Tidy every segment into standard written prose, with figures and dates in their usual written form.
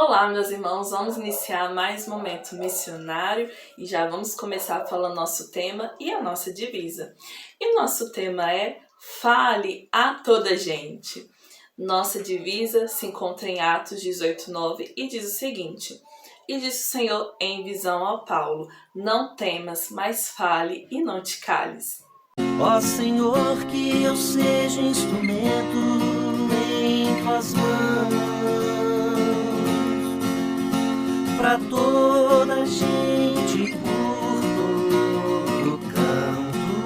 Olá, meus irmãos, vamos iniciar mais um momento missionário e já vamos começar falando nosso tema e a nossa divisa. E o nosso tema é Fale a toda gente. Nossa divisa se encontra em Atos 18:9 e diz o seguinte: E disse o Senhor em visão ao Paulo: Não temas, mas fale e não te cales. Ó Senhor, que eu seja instrumento em tuas mãos, pra toda gente por todo canto,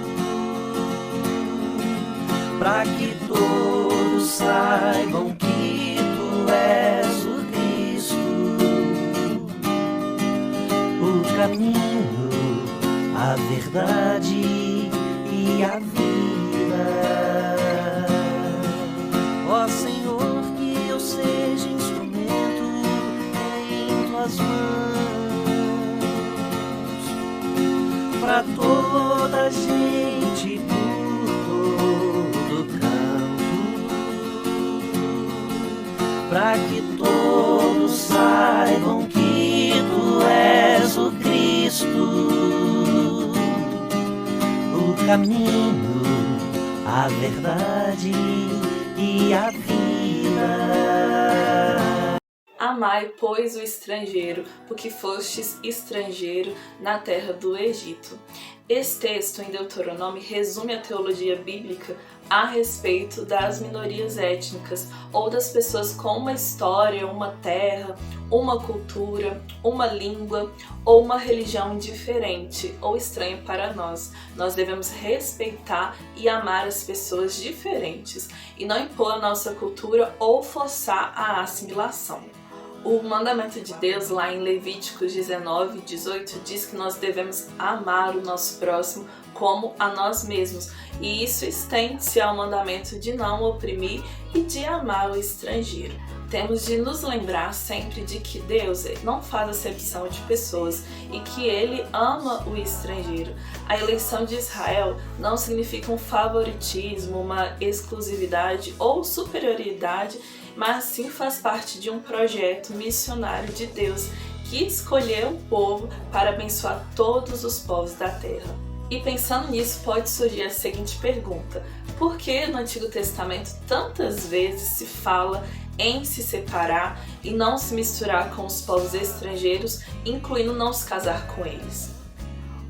pra que todos saibam que tu és o Cristo, o caminho, a verdade e a vida. Ó Senhor, que eu seja instrumento em tuas mãos, pra toda gente por todo canto, pra que todos saibam que tu és o Cristo, o caminho, a verdade e a vida. Amai, pois, o estrangeiro, porque fostes estrangeiro na terra do Egito. Esse texto em Deuteronômio resume a teologia bíblica a respeito das minorias étnicas ou das pessoas com uma história, uma terra, uma cultura, uma língua ou uma religião diferente ou estranha para nós. Nós devemos respeitar e amar as pessoas diferentes e não impor a nossa cultura ou forçar a assimilação. O mandamento de Deus lá em Levíticos 19:18 diz que nós devemos amar o nosso próximo como a nós mesmos, e isso estende-se ao mandamento de não oprimir e de amar o estrangeiro. Temos de nos lembrar sempre de que Deus não faz acepção de pessoas e que Ele ama o estrangeiro. A eleição de Israel não significa um favoritismo, uma exclusividade ou superioridade, mas sim faz parte de um projeto missionário de Deus que escolheu o povo para abençoar todos os povos da terra. E pensando nisso, pode surgir a seguinte pergunta: por que no Antigo Testamento tantas vezes se fala em se separar e não se misturar com os povos estrangeiros, incluindo não se casar com eles?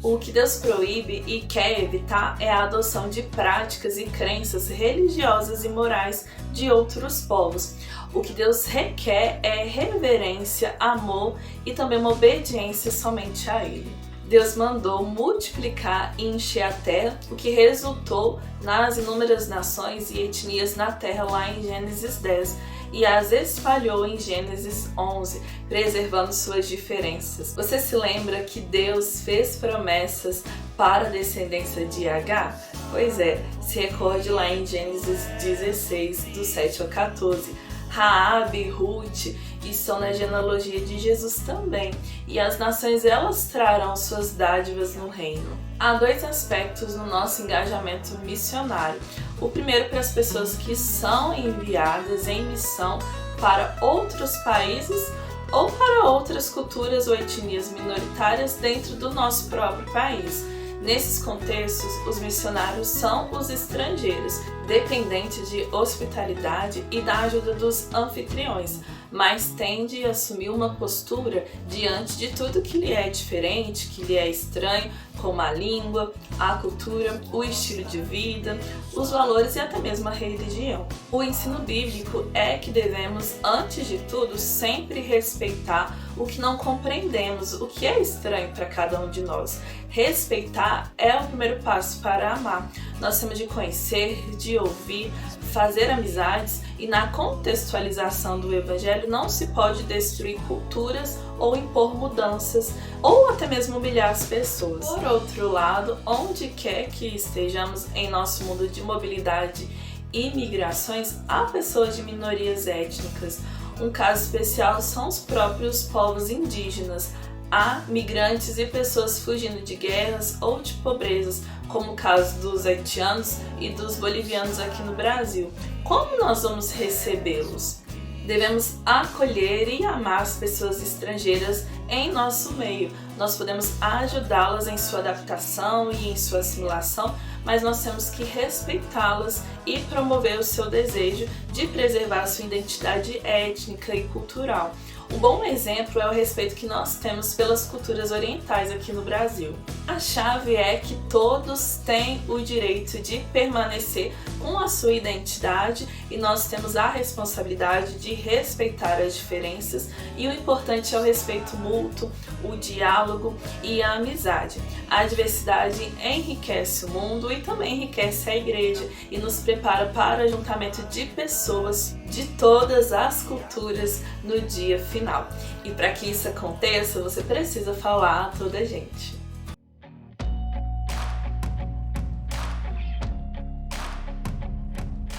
O que Deus proíbe e quer evitar é a adoção de práticas e crenças religiosas e morais de outros povos. O que Deus requer é reverência, amor e também uma obediência somente a Ele. Deus mandou multiplicar e encher a terra, o que resultou nas inúmeras nações e etnias na terra lá em Gênesis 10, e as espalhou em Gênesis 11, preservando suas diferenças. Você se lembra que Deus fez promessas para a descendência de Agar? Pois é, se recorde lá em Gênesis 16, do 7 ao 14. Raabe e Ruth estão na genealogia de Jesus também, e as nações elas trarão suas dádivas no reino. Há dois aspectos no nosso engajamento missionário. O primeiro para as pessoas que são enviadas em missão para outros países ou para outras culturas ou etnias minoritárias dentro do nosso próprio país. Nesses contextos, os missionários são os estrangeiros, dependentes de hospitalidade e da ajuda dos anfitriões, mas tende a assumir uma postura diante de tudo que lhe é diferente, que lhe é estranho, como a língua, a cultura, o estilo de vida, os valores e até mesmo a religião. O ensino bíblico é que devemos, antes de tudo, sempre respeitar o que não compreendemos, o que é estranho para cada um de nós. Respeitar é o primeiro passo para amar. Nós temos de conhecer, de ouvir, fazer amizades, e na contextualização do Evangelho não se pode destruir culturas ou impor mudanças ou até mesmo humilhar as pessoas. Por outro lado, onde quer que estejamos em nosso mundo de mobilidade e migrações, há pessoas de minorias étnicas. Um caso especial são os próprios povos indígenas. Há migrantes e pessoas fugindo de guerras ou de pobrezas, como o caso dos haitianos e dos bolivianos aqui no Brasil. Como nós vamos recebê-los? Devemos acolher e amar as pessoas estrangeiras em nosso meio. Nós podemos ajudá-las em sua adaptação e em sua assimilação, mas nós temos que respeitá-las e promover o seu desejo de preservar sua identidade étnica e cultural. Um bom exemplo é o respeito que nós temos pelas culturas orientais aqui no Brasil. A chave é que todos têm o direito de permanecer com a sua identidade e nós temos a responsabilidade de respeitar as diferenças, e o importante é o respeito mútuo, o diálogo e a amizade. A diversidade enriquece o mundo e também enriquece a igreja e nos prepara para o ajuntamento de pessoas de todas as culturas no dia final. E para que isso aconteça, você precisa falar a toda a gente.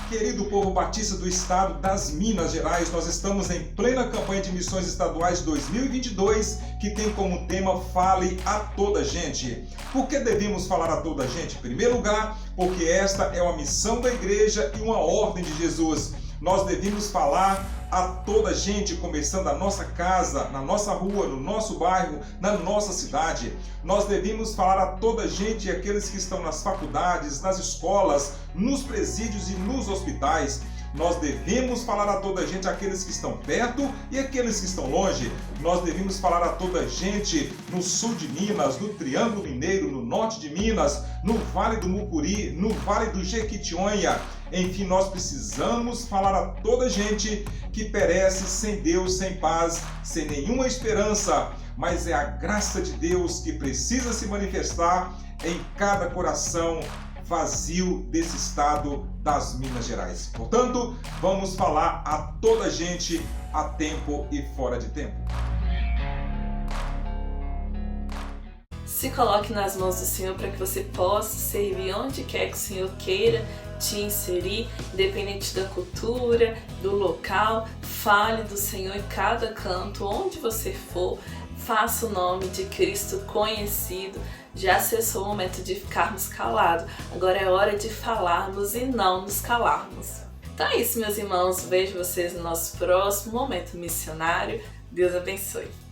Querido povo batista do estado das Minas Gerais, nós estamos em plena campanha de missões estaduais 2022, que tem como tema Fale a Toda Gente. Por que devemos falar a toda gente? Em primeiro lugar, porque esta é uma missão da igreja e uma ordem de Jesus. Nós devemos falar a toda gente, começando a nossa casa, na nossa rua, no nosso bairro, na nossa cidade. Nós devemos falar a toda gente, aqueles que estão nas faculdades, nas escolas, nos presídios e nos hospitais. Nós devemos falar a toda gente, aqueles que estão perto e aqueles que estão longe. Nós devemos falar a toda gente no sul de Minas, no Triângulo Mineiro, no norte de Minas, no Vale do Mucuri, no Vale do Jequitinhonha. Enfim, nós precisamos falar a toda gente que perece sem Deus, sem paz, sem nenhuma esperança. Mas é a graça de Deus que precisa se manifestar em cada coração vazio desse estado das Minas Gerais. Portanto, vamos falar a toda gente a tempo e fora de tempo. Se coloque nas mãos do Senhor para que você possa servir onde quer que o Senhor queira te inserir, independente da cultura, do local. Fale do Senhor em cada canto, onde você for. Faça o nome de Cristo conhecido. Já cessou o momento de ficarmos calados. Agora é hora de falarmos e não nos calarmos. Então é isso, meus irmãos. Vejo vocês no nosso próximo momento missionário. Deus abençoe.